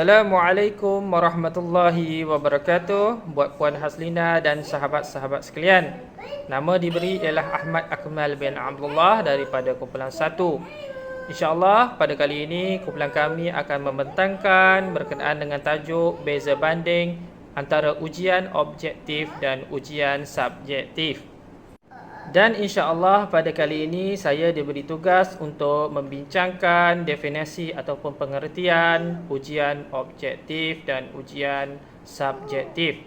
Assalamualaikum warahmatullahi wabarakatuh. Buat Puan Haslina dan sahabat-sahabat sekalian, nama diberi ialah Ahmad Akmal bin Abdullah daripada kumpulan 1. InsyaAllah pada kali ini kumpulan kami akan membentangkan berkenaan dengan tajuk beza banding antara ujian objektif dan ujian subjektif. Dan insya-Allah pada kali ini saya diberi tugas untuk membincangkan definisi ataupun pengertian ujian objektif dan ujian subjektif.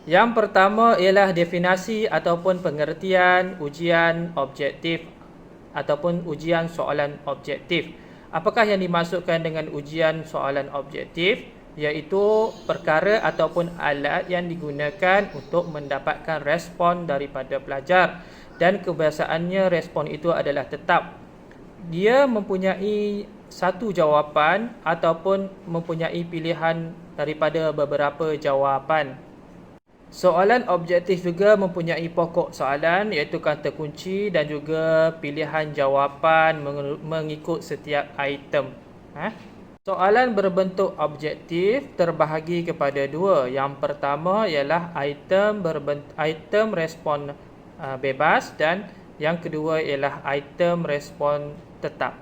Yang pertama ialah definisi ataupun pengertian ujian objektif ataupun ujian soalan objektif. Apakah yang dimaksudkan dengan ujian soalan objektif? Iaitu perkara ataupun alat yang digunakan untuk mendapatkan respon daripada pelajar. Dan kebiasaannya respon itu adalah tetap. Dia mempunyai satu jawapan ataupun mempunyai pilihan daripada beberapa jawapan. Soalan objektif juga mempunyai pokok soalan iaitu kata kunci dan juga pilihan jawapan mengikut setiap item. Soalan berbentuk objektif terbahagi kepada dua. Yang pertama ialah item respon bebas dan yang kedua ialah item respon tetap.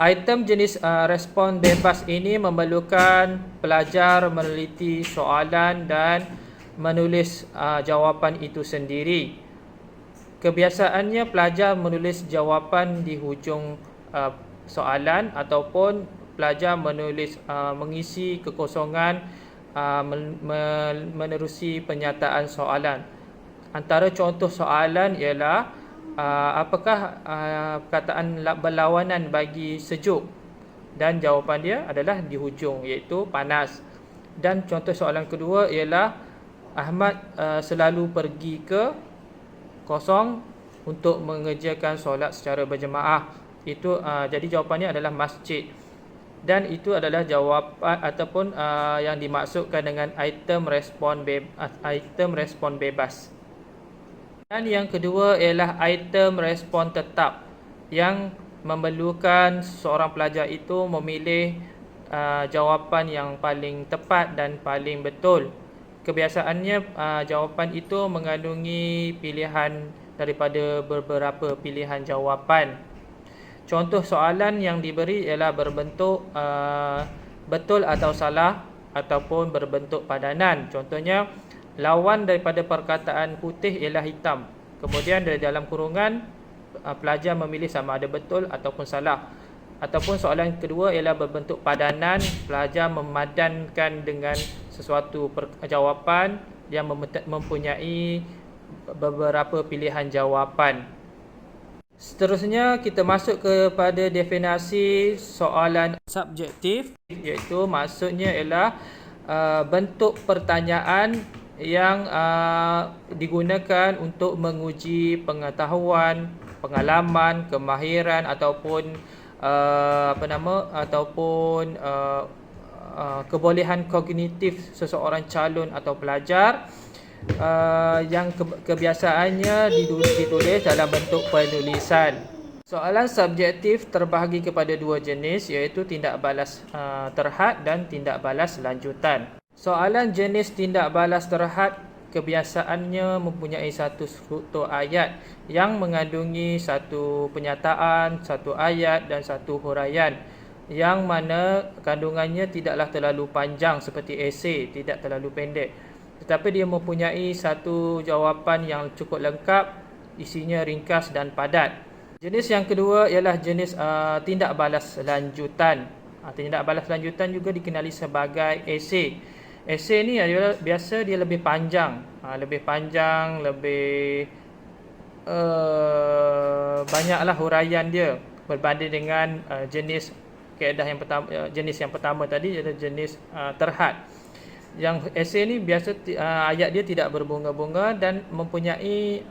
Item jenis respon bebas ini memerlukan pelajar meneliti soalan dan menulis jawapan itu sendiri. Kebiasaannya pelajar menulis jawapan di hujung soalan ataupun pelajar menulis mengisi kekosongan menerusi penyataan soalan. Antara contoh soalan ialah apakah perkataan berlawanan bagi sejuk, dan jawapan dia adalah di hujung iaitu panas. Dan contoh soalan kedua ialah Ahmad selalu pergi ke kosong untuk mengerjakan solat secara berjemaah. Itu jadi jawapannya adalah masjid. Dan itu adalah jawapan ataupun yang dimaksudkan dengan item respon bebas. Dan yang kedua ialah item respon tetap yang memerlukan seorang pelajar itu memilih jawapan yang paling tepat dan paling betul. Kebiasaannya jawapan itu mengandungi pilihan daripada beberapa pilihan jawapan. Contoh soalan yang diberi ialah berbentuk betul atau salah ataupun berbentuk padanan. Contohnya, lawan daripada perkataan putih ialah hitam. Kemudian dari dalam kurungan pelajar memilih sama ada betul ataupun salah. Ataupun soalan kedua ialah berbentuk padanan, pelajar memadankan dengan sesuatu jawapan yang mempunyai beberapa pilihan jawapan. Seterusnya kita masuk kepada definisi soalan subjektif, iaitu maksudnya ialah bentuk pertanyaan yang digunakan untuk menguji pengetahuan, pengalaman, kemahiran ataupun kebolehan kognitif seseorang calon atau pelajar yang kebiasaannya ditulis dalam bentuk penulisan. Soalan subjektif terbahagi kepada dua jenis iaitu tindak balas terhad dan tindak balas lanjutan. Soalan jenis tindak balas terhad kebiasaannya mempunyai satu struktur ayat yang mengandungi satu penyataan, satu ayat dan satu huraian, yang mana kandungannya tidaklah terlalu panjang seperti esei, tidak terlalu pendek, tetapi dia mempunyai satu jawapan yang cukup lengkap, isinya ringkas dan padat. Jenis yang kedua ialah jenis tindak balas lanjutan. Tindak balas lanjutan juga dikenali sebagai esei. Esei ni biasa dia lebih panjang, lebih banyaklah huraian dia berbanding dengan jenis yang pertama tadi iaitu jenis terhad. Yang esei ni biasa ayat dia tidak berbunga-bunga dan mempunyai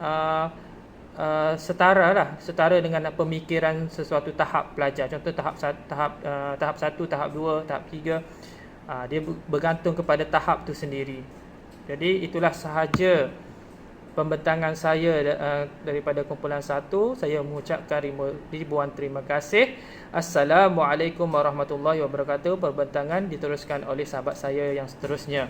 setara dengan pemikiran sesuatu tahap pelajar. Contoh tahap 1, tahap 2, tahap 3. Dia bergantung kepada tahap tu sendiri. Jadi itulah sahaja pembentangan saya daripada kumpulan 1, saya mengucapkan ribuan terima kasih. Assalamualaikum warahmatullahi wabarakatuh. Pembentangan diteruskan oleh sahabat saya yang seterusnya.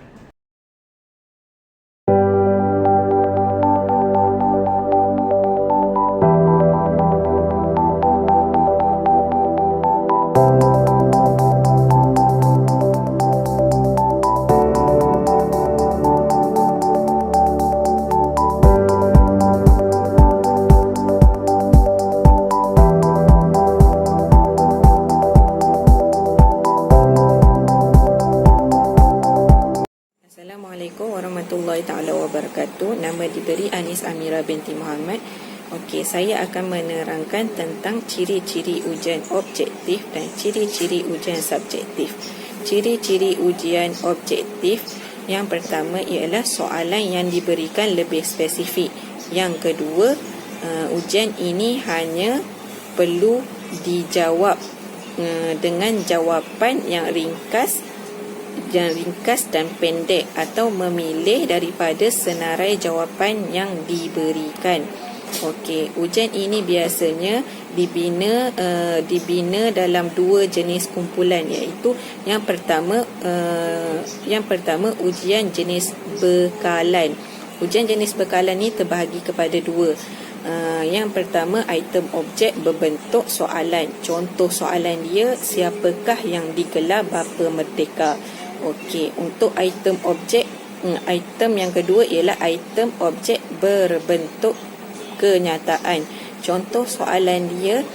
Assalamualaikum warahmatullahi taala wabarakatuh. Nama diberi Anis Amira binti Muhammad. Okey, saya akan menerangkan tentang ciri-ciri ujian objektif dan ciri-ciri ujian subjektif. Ciri-ciri ujian objektif yang pertama ialah soalan yang diberikan lebih spesifik. Yang kedua, ujian ini hanya perlu dijawab dengan jawapan yang ringkas dan pendek atau memilih daripada senarai jawapan yang diberikan. Okey, ujian ini biasanya dibina dalam dua jenis kumpulan, iaitu yang pertama ujian jenis bekalan. Ujian jenis bekalan ni terbahagi kepada dua. Yang pertama, item objek berbentuk soalan. Contoh soalan dia, siapakah yang digelar Bapa Merdeka? Okey, untuk item objek, item yang kedua ialah item objek berbentuk kenyataan. Contoh soalan dia,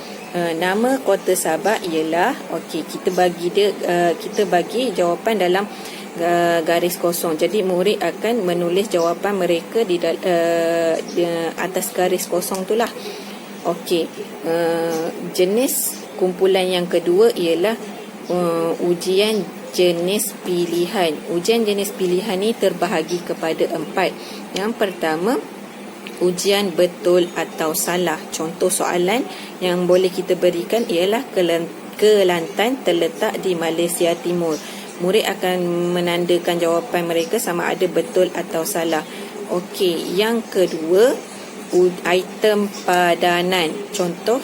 nama kota Sabah ialah, okey, kita bagi jawapan dalam garis kosong. Jadi murid akan menulis jawapan mereka di atas garis kosong itulah. Okey, jenis kumpulan yang kedua ialah ujian jenis pilihan. Ujian jenis pilihan ni terbahagi kepada 4. Yang pertama, ujian betul atau salah. Contoh soalan yang boleh kita berikan ialah Kelantan terletak di Malaysia Timur. Murid akan menandakan jawapan mereka sama ada betul atau salah. Okey, yang kedua, item padanan. Contoh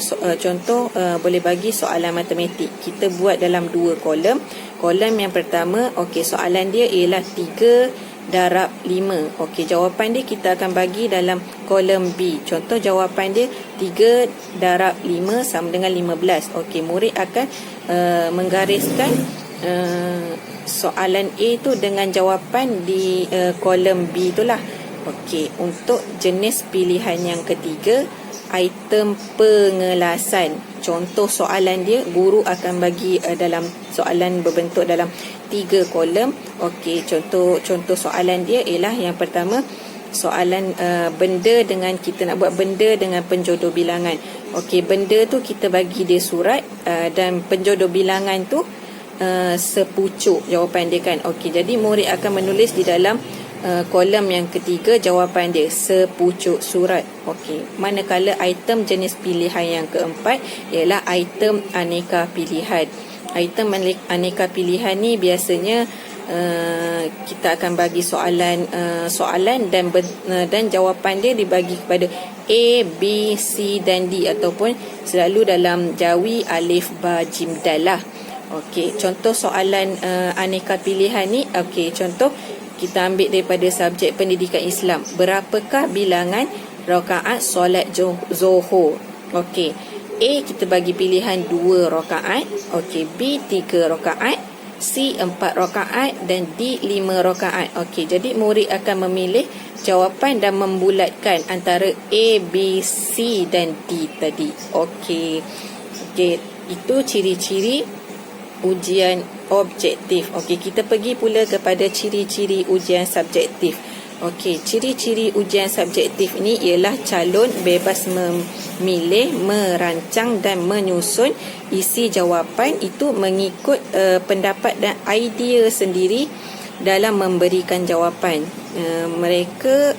boleh bagi soalan matematik. Kita buat dalam 2 kolom. Kolom yang pertama, okey, soalan dia ialah 3 darab 5. Okey, jawapan dia kita akan bagi dalam kolom B. Contoh jawapan dia 3 darab 5 sama dengan 15. Okey, murid akan menggariskan soalan A tu dengan jawapan di kolom B itulah. Okey, untuk jenis pilihan yang ketiga, item pengelasan. Contoh soalan dia, guru akan bagi dalam soalan berbentuk dalam 3 kolom. Okey, contoh soalan dia ialah yang pertama, soalan benda dengan, kita nak buat benda dengan penjodoh bilangan. Okey, benda tu kita bagi dia surat dan penjodoh bilangan tu sepucuk jawapan dia kan. Okey, jadi murid akan menulis di dalam kolom yang ketiga jawapan dia sepucuk surat. Okey, manakala item jenis pilihan yang keempat ialah item aneka pilihan. Item aneka pilihan ni biasanya kita akan bagi soalan dan jawapan dia dibagi kepada A, B, C dan D, ataupun selalu dalam jawi alif ba jim dal lah. Okey, contoh soalan aneka pilihan ni, okey, contoh kita ambil daripada subjek pendidikan Islam. Berapakah bilangan rakaat solat Zuhur? Okey, A kita bagi pilihan 2 rakaat, okey, B 3 rakaat, C 4 rakaat dan D 5 rakaat. Okey, jadi murid akan memilih jawapan dan membulatkan antara A, B, C dan D tadi. Okey, itu ciri-ciri ujian objektif. Okey, kita pergi pula kepada ciri-ciri ujian subjektif. Okey, ciri-ciri ujian subjektif ini ialah calon bebas memilih, merancang dan menyusun isi jawapan itu mengikut pendapat dan idea sendiri dalam memberikan jawapan. Mereka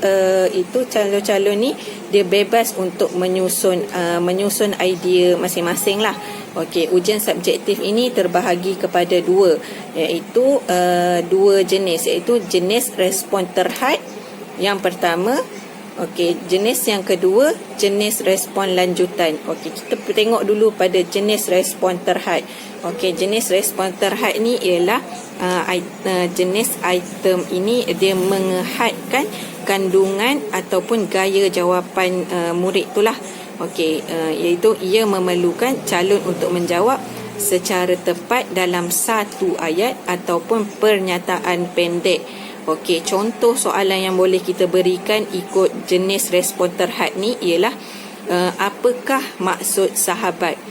itu calon-calon ni dia bebas untuk menyusun idea masing-masing lah. Okey, ujian subjektif ini terbahagi kepada 2, iaitu 2 jenis, iaitu jenis respon terhad. Yang pertama, Okey, jenis yang kedua, jenis respon lanjutan. Okey, kita tengok dulu pada jenis respon terhad. Okey, jenis respon terhad ni ialah jenis item ini dia mengehadkan kandungan ataupun gaya jawapan murid itulah. Okey, iaitu ia memerlukan calon untuk menjawab secara tepat dalam satu ayat ataupun pernyataan pendek. Okey, contoh soalan yang boleh kita berikan ikut jenis respon terhad ni ialah apakah maksud sahabat?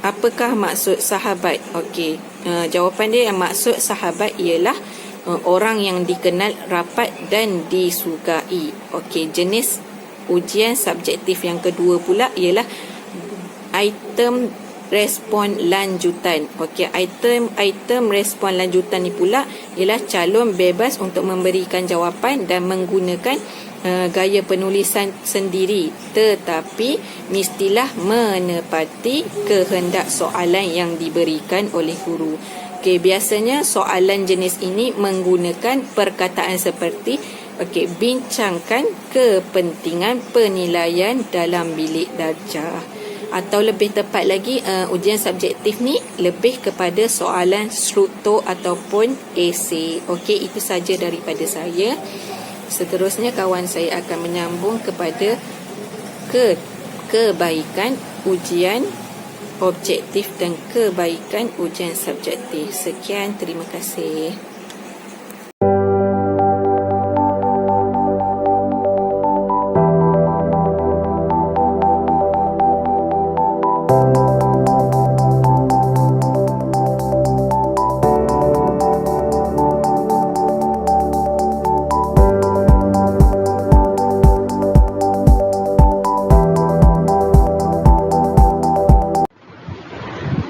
Apakah maksud sahabat? Okey, jawapan dia yang maksud sahabat ialah orang yang dikenal rapat dan disukai. Okey, jenis ujian subjektif yang kedua pula ialah item respon lanjutan. Okey, item respon lanjutan ni pula ialah calon bebas untuk memberikan jawapan dan menggunakan gaya penulisan sendiri, tetapi mestilah menepati kehendak soalan yang diberikan oleh guru. Okey, biasanya soalan jenis ini menggunakan perkataan seperti bincangkan kepentingan penilaian dalam bilik darjah. Atau lebih tepat lagi, ujian subjektif ni lebih kepada soalan struktur ataupun esei. Okey, itu saja daripada saya. Seterusnya kawan saya akan menyambung kepada kebaikan ujian objektif dan kebaikan ujian subjektif. Sekian, terima kasih.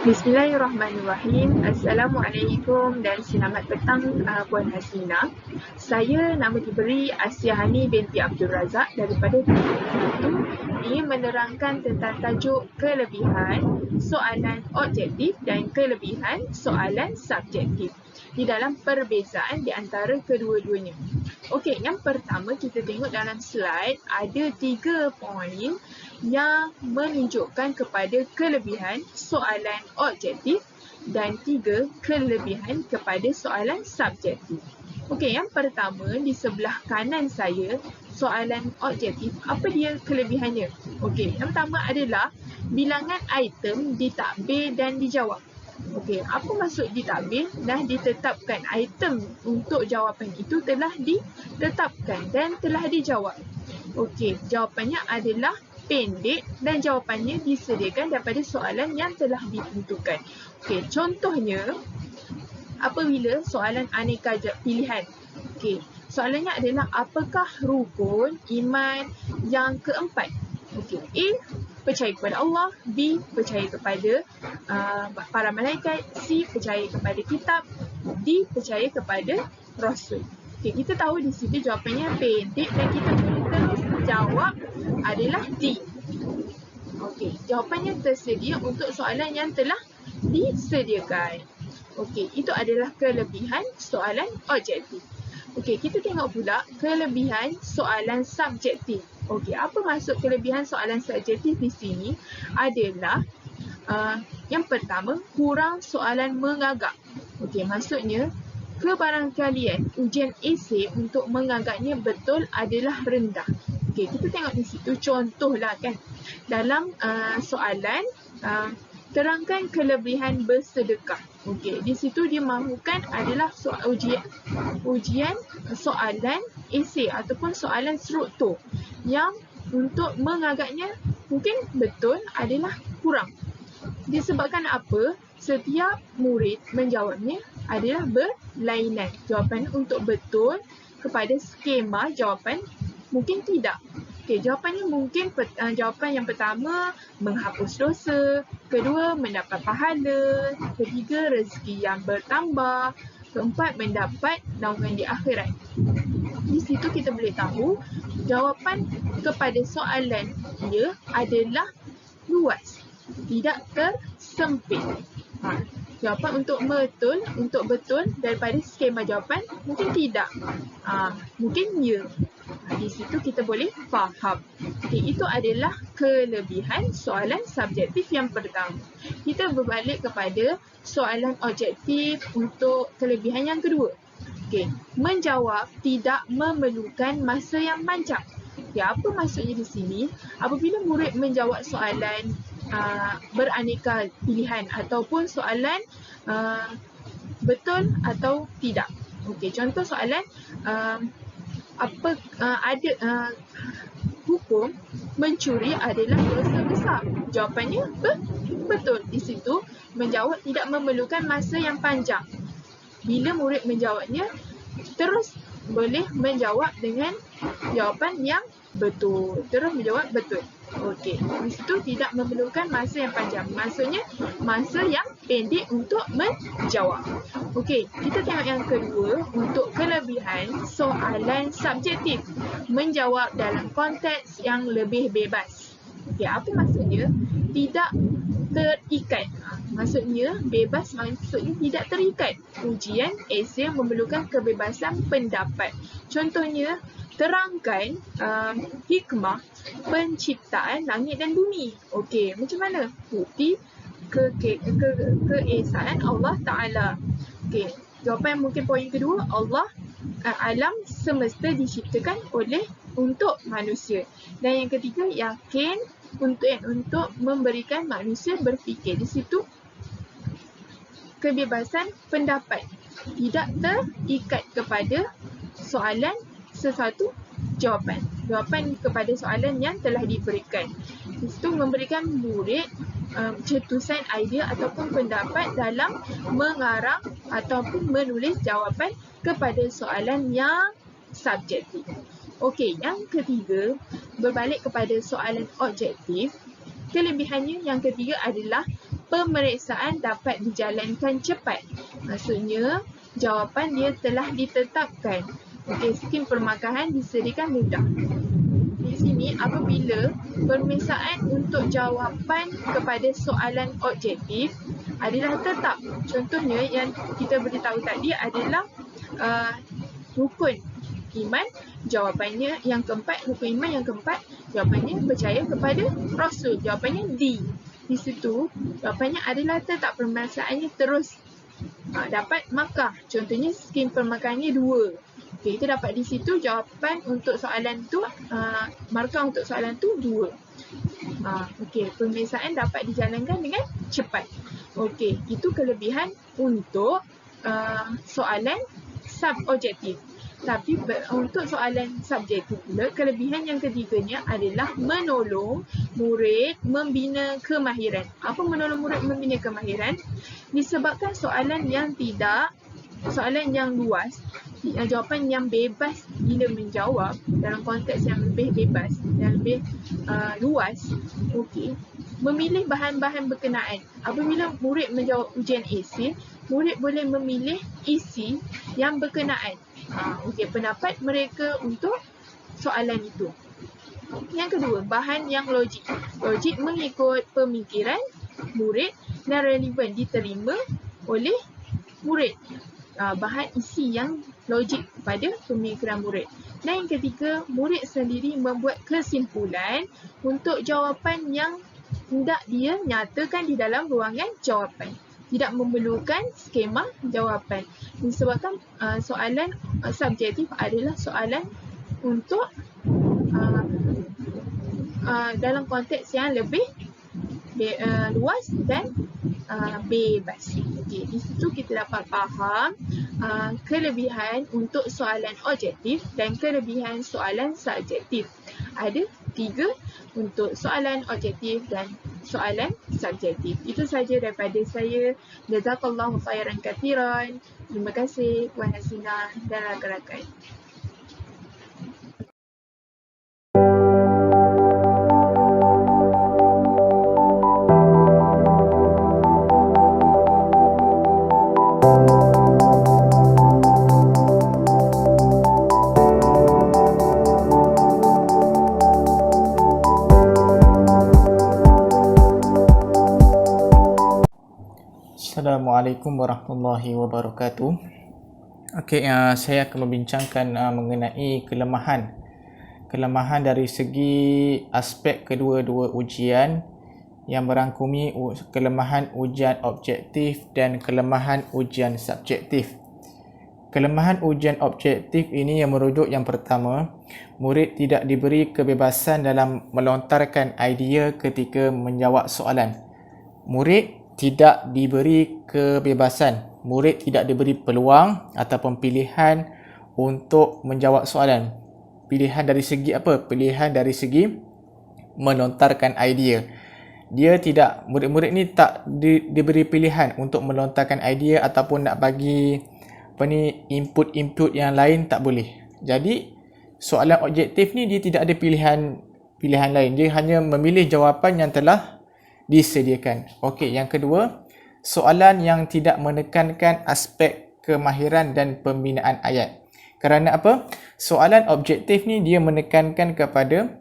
Bismillahirrahmanirrahim. Assalamualaikum dan selamat petang Puan Hasina. Saya nama diberi Asyahani binti Abdul Razak daripada ini menerangkan tentang tajuk kelebihan soalan objektif dan kelebihan soalan subjektif di dalam perbezaan di antara kedua-duanya. Okey, yang pertama kita tengok dalam slide ada 3 poin yang menunjukkan kepada kelebihan soalan objektif dan 3 kelebihan kepada soalan subjektif. Okey, yang pertama di sebelah kanan saya, soalan objektif, apa dia kelebihannya? Okey, yang pertama adalah bilangan item ditakbir dan dijawab. Okey, apa maksud ditakbir? Dah ditetapkan, item untuk jawapan itu telah ditetapkan dan telah dijawab. Okey, jawapannya adalah pendek dan jawapannya disediakan daripada soalan yang telah ditentukan. Okey, contohnya apabila soalan aneka pilihan. Okey, soalannya adalah apakah rukun iman yang keempat? Okey, A, percaya kepada Allah, B, percaya kepada para malaikat, C, percaya kepada kitab, D, percaya kepada Rasul. Okey, kita tahu di sini jawapannya pendek dan kita boleh terus jawab adalah D. Okey, jawapannya tersedia untuk soalan yang telah disediakan. Okey, itu adalah kelebihan soalan objektif. Okey, kita tengok pula kelebihan soalan subjektif. Okey, apa maksud kelebihan soalan subjektif di sini? Adalah yang pertama, kurang soalan mengagak. Okey, maksudnya kebarangkalian ujian esei untuk mengagaknya betul adalah rendah. Okey, kita tengok di situ contohlah kan. Dalam soalan terangkan kelebihan bersedekah. Okey, di situ dia mahukan adalah ujian soalan esei ataupun soalan struktur yang untuk mengagaknya mungkin betul adalah kurang. Disebabkan apa? Setiap murid menjawabnya adalah berlainan. Jawapan untuk betul kepada skema jawapan mungkin tidak. Okey, jawapannya mungkin jawapan yang pertama menghapus dosa, kedua mendapat pahala, ketiga rezeki yang bertambah, keempat mendapat naungan di akhirat. Di situ kita boleh tahu jawapan kepada soalan dia adalah luas, tidak tersempit. Jawapan untuk betul daripada skema jawapan mungkin tidak. Mungkin ya. Di situ kita boleh faham. Okey, itu adalah kelebihan soalan subjektif yang pertama. Kita berbalik kepada soalan objektif untuk kelebihan yang kedua. Okey, menjawab tidak memerlukan masa yang panjang. Okey, apa maksudnya di sini? Apabila murid menjawab soalan beraneka pilihan ataupun soalan betul atau tidak. Okey, contoh soalan hukum mencuri adalah dosa besar. Jawapannya betul. Di situ menjawab tidak memerlukan masa yang panjang. Bila murid menjawabnya, terus boleh menjawab dengan jawapan yang betul. Terus menjawab betul. Okey, di situ tidak memerlukan masa yang panjang. Maksudnya masa yang pendek untuk menjawab. Okey, kita tengok yang kedua untuk kelebihan soalan subjektif. Menjawab dalam konteks yang lebih bebas. Okey, apa maksudnya? Tidak terikat. Maksudnya bebas maksudnya tidak terikat. Ujian esei memerlukan kebebasan pendapat. Contohnya, terangkan hikmah penciptaan langit dan bumi. Okey, macam mana? Bukti keesaan Allah Ta'ala. Okey, jawapan mungkin poin kedua, Allah alam semesta diciptakan untuk manusia. Dan yang ketiga, yakin untuk memberikan manusia berfikir. Di situ kebebasan pendapat, tidak terikat kepada soalan sesuatu jawapan kepada soalan yang telah diberikan. Di situ memberikan murid cetusan idea ataupun pendapat dalam mengarang ataupun menulis jawapan kepada soalan yang subjektif. Okey, yang ketiga, berbalik kepada soalan objektif. Kelebihannya yang ketiga adalah pemeriksaan dapat dijalankan cepat. Maksudnya, jawapan dia telah ditetapkan. Okey, skim permakahan disediakan mudah. Di sini, apabila pemeriksaan untuk jawapan kepada soalan objektif adalah tetap. Contohnya yang kita beritahu tadi adalah rukun iman, jawapannya yang keempat, rukun iman yang keempat, jawapannya percaya kepada Rasul, jawapannya D. Di situ, jawapannya adalah tetap, pemeriksaannya terus dapat markah. Contohnya skim permakahannya 2. Okey, kita dapat di situ jawapan untuk soalan tu, markah untuk soalan tu 2. Okey, pemeriksaan dapat dijalankan dengan cepat. Okey, itu kelebihan untuk soalan subobjektif. Tapi untuk soalan subjektif pula, kelebihan yang ketiganya adalah menolong murid membina kemahiran. Apa menolong murid membina kemahiran? Disebabkan soalan yang luas, jawapan yang bebas bila menjawab dalam konteks yang lebih bebas dan lebih luas. Okey, memilih bahan-bahan berkenaan. Apabila murid menjawab ujian esei, murid boleh memilih isi yang berkenaan. Okey, pendapat mereka untuk soalan itu. Yang kedua, bahan yang logik. Logik mengikut pemikiran murid dan relevan diterima oleh murid. Bahan isi yang logik pada pemikiran murid. Dan yang ketiga, murid sendiri membuat kesimpulan untuk jawapan yang hendak dia nyatakan di dalam ruangan jawapan. Tidak memerlukan skema jawapan. Disebabkan soalan subjektif adalah soalan untuk dalam konteks yang lebih luas dan bebas. Okey, di situ kita dapat faham kelebihan untuk soalan objektif dan kelebihan soalan subjektif. Ada 3 untuk soalan objektif dan soalan subjektif. Itu saja daripada saya. Jazakallahu khairan katsiran. Terima kasih Puan Hasina dan rakan-rakan. Assalamualaikum warahmatullahi wabarakatuh. Okey, saya akan membincangkan mengenai kelemahan kelemahan dari segi aspek kedua-dua ujian yang merangkumi kelemahan ujian objektif dan kelemahan ujian subjektif. Kelemahan ujian objektif ini yang merujuk yang pertama, murid tidak diberi kebebasan dalam melontarkan idea ketika menjawab soalan. Murid tidak diberi kebebasan, murid tidak diberi peluang ataupun pilihan untuk menjawab soalan. Pilihan dari segi apa? Pilihan dari segi melontarkan idea. Murid-murid ni tak diberi pilihan untuk melontarkan idea ataupun nak bagi input-input yang lain, tak boleh. Jadi soalan objektif ni dia tidak ada pilihan lain. Dia hanya memilih jawapan yang telah disediakan. Okey, yang kedua, soalan yang tidak menekankan aspek kemahiran dan pembinaan ayat. Kerana apa? Soalan objektif ni dia menekankan kepada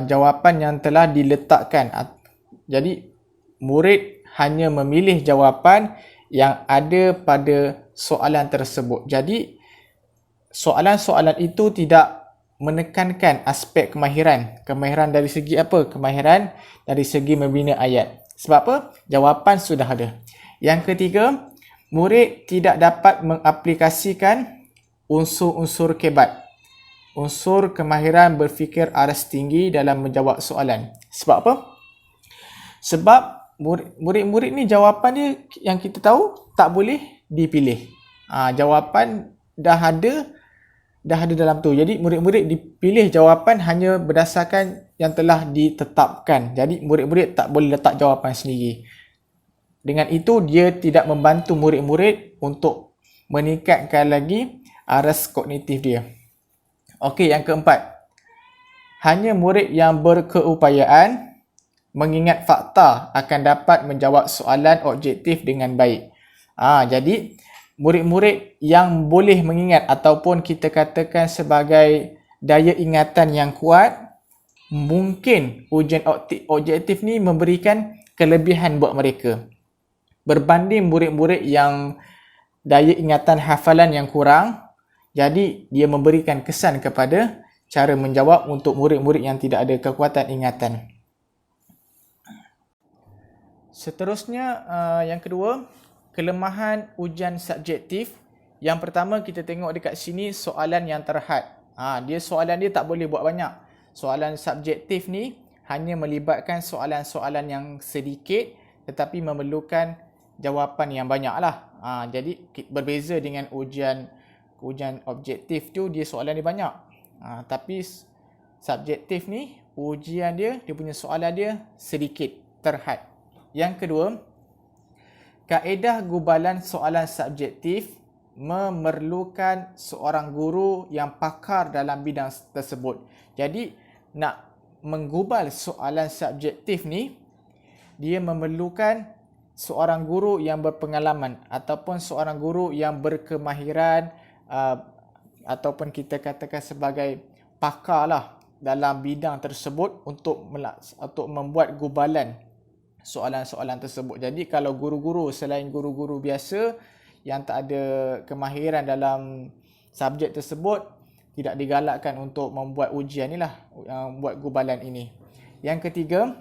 jawapan yang telah diletakkan. Jadi murid hanya memilih jawapan yang ada pada soalan tersebut. Jadi soalan-soalan itu tidak menekankan aspek kemahiran. Kemahiran dari segi apa? Kemahiran dari segi membina ayat. Sebab apa? Jawapan sudah ada. Yang ketiga, murid tidak dapat mengaplikasikan unsur-unsur kebat. Unsur kemahiran berfikir aras tinggi dalam menjawab soalan. Sebab apa? Sebab murid-murid ni jawapan dia yang kita tahu tak boleh dipilih. Jawapan dah ada dalam tu. Jadi murid-murid dipilih jawapan hanya berdasarkan yang telah ditetapkan. Jadi murid-murid tak boleh letak jawapan sendiri. Dengan itu dia tidak membantu murid-murid untuk meningkatkan lagi aras kognitif dia. Okey, yang keempat. Hanya murid yang berkeupayaan mengingat fakta akan dapat menjawab soalan objektif dengan baik. Jadi murid-murid yang boleh mengingat ataupun kita katakan sebagai daya ingatan yang kuat, mungkin ujian objektif ni memberikan kelebihan buat mereka. Berbanding murid-murid yang daya ingatan hafalan yang kurang, jadi dia memberikan kesan kepada cara menjawab untuk murid-murid yang tidak ada kekuatan ingatan. Seterusnya, yang kedua, kelemahan ujian subjektif. Yang pertama kita tengok dekat sini soalan yang terhad. Soalan dia tak boleh buat banyak. Soalan subjektif ni hanya melibatkan soalan-soalan yang sedikit tetapi memerlukan jawapan yang banyak lah. Jadi berbeza dengan ujian objektif tu, dia soalan dia banyak. Tapi subjektif ni ujian dia punya soalan dia sedikit, terhad. Yang kedua, kaedah gubalan soalan subjektif memerlukan seorang guru yang pakar dalam bidang tersebut. Jadi, nak menggubal soalan subjektif ni, dia memerlukan seorang guru yang berpengalaman ataupun seorang guru yang berkemahiran ataupun kita katakan sebagai pakar lah dalam bidang tersebut untuk membuat gubalan soalan-soalan tersebut. Jadi kalau guru-guru selain guru-guru biasa yang tak ada kemahiran dalam subjek tersebut, tidak digalakkan untuk membuat ujian ni lah, buat gubalan ini. Yang ketiga,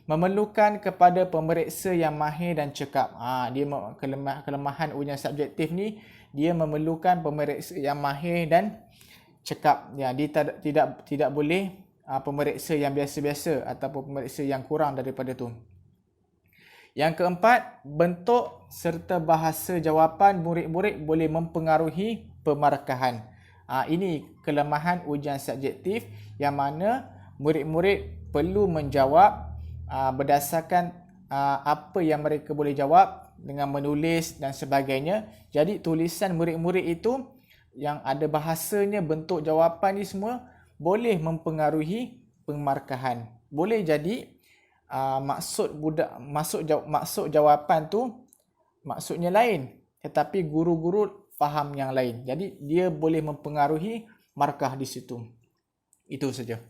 memerlukan kepada pemeriksa yang mahir dan cekap. Dia kelemahan ujian subjektif ni, dia memerlukan pemeriksa yang mahir dan cekap. Dia tidak boleh pemeriksa yang biasa-biasa ataupun pemeriksa yang kurang daripada tu. Yang keempat, bentuk serta bahasa jawapan murid-murid boleh mempengaruhi pemarkahan. Ini kelemahan ujian subjektif yang mana murid-murid perlu menjawab berdasarkan apa yang mereka boleh jawab dengan menulis dan sebagainya. Jadi tulisan murid-murid itu yang ada bahasanya, bentuk jawapan ni semua boleh mempengaruhi pemarkahan. Boleh jadi maksud jawapan tu maksudnya lain, tetapi guru-guru faham yang lain. Jadi dia boleh mempengaruhi markah di situ. Itu saja.